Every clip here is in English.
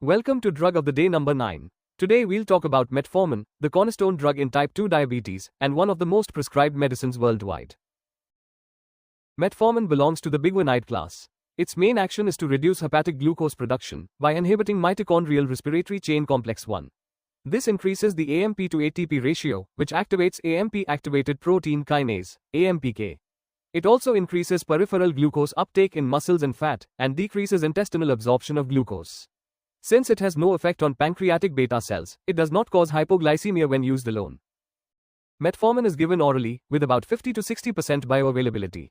Welcome to Drug of the Day number 9. Today we'll talk about Metformin, the cornerstone drug in type 2 diabetes and one of the most prescribed medicines worldwide. Metformin belongs to the biguanide class. Its main action is to reduce hepatic glucose production by inhibiting mitochondrial respiratory chain complex 1. This increases the AMP to ATP ratio, which activates AMP-activated protein kinase, AMPK. It also increases peripheral glucose uptake in muscles and fat, and decreases intestinal absorption of glucose. Since it has no effect on pancreatic beta cells, it does not cause hypoglycemia when used alone. Metformin is given orally, with about 50 to 60% bioavailability.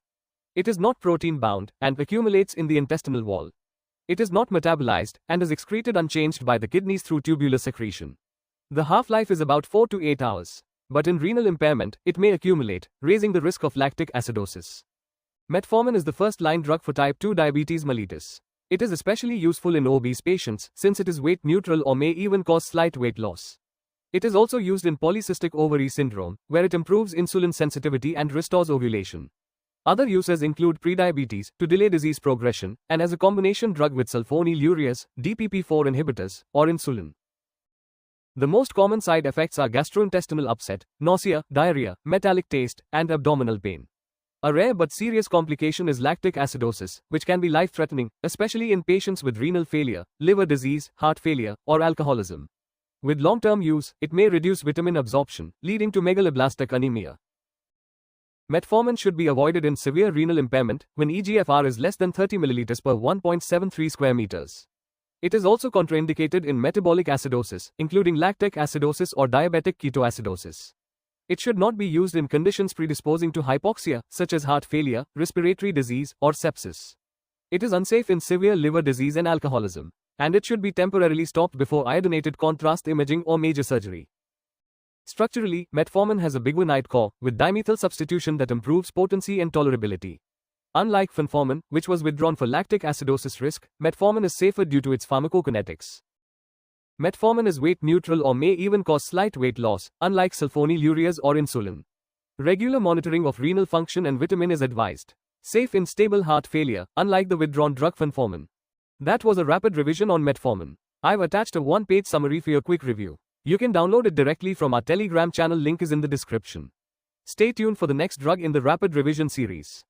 It is not protein-bound, and accumulates in the intestinal wall. It is not metabolized, and is excreted unchanged by the kidneys through tubular secretion. The half-life is about 4 to 8 hours. But in renal impairment, it may accumulate, raising the risk of lactic acidosis. Metformin is the first-line drug for type 2 diabetes mellitus. It is especially useful in obese patients, since it is weight neutral or may even cause slight weight loss. It is also used in polycystic ovary syndrome, where it improves insulin sensitivity and restores ovulation. Other uses include prediabetes, to delay disease progression, and as a combination drug with sulfonylureas, DPP-4 inhibitors, or insulin. The most common side effects are gastrointestinal upset, nausea, diarrhea, metallic taste, and abdominal pain. A rare but serious complication is lactic acidosis, which can be life-threatening, especially in patients with renal failure, liver disease, heart failure, or alcoholism. With long-term use, it may reduce vitamin absorption, leading to megaloblastic anemia. Metformin should be avoided in severe renal impairment, when eGFR is less than 30 ml per 1.73 square meters. It is also contraindicated in metabolic acidosis, including lactic acidosis or diabetic ketoacidosis. It should not be used in conditions predisposing to hypoxia, such as heart failure, respiratory disease, or sepsis. It is unsafe in severe liver disease and alcoholism, and it should be temporarily stopped before iodinated contrast imaging or major surgery. Structurally, metformin has a biguanide core, with dimethyl substitution that improves potency and tolerability. Unlike fenformin, which was withdrawn for lactic acidosis risk, metformin is safer due to its pharmacokinetics. Metformin is weight neutral or may even cause slight weight loss, unlike sulfonylureas or insulin. Regular monitoring of renal function and vitamin is advised. Safe in stable heart failure, unlike the withdrawn drug fenformin. That was a rapid revision on metformin. I've attached a one-page summary for your quick review. You can download it directly from our Telegram channel, link is in the description. Stay tuned for the next drug in the rapid revision series.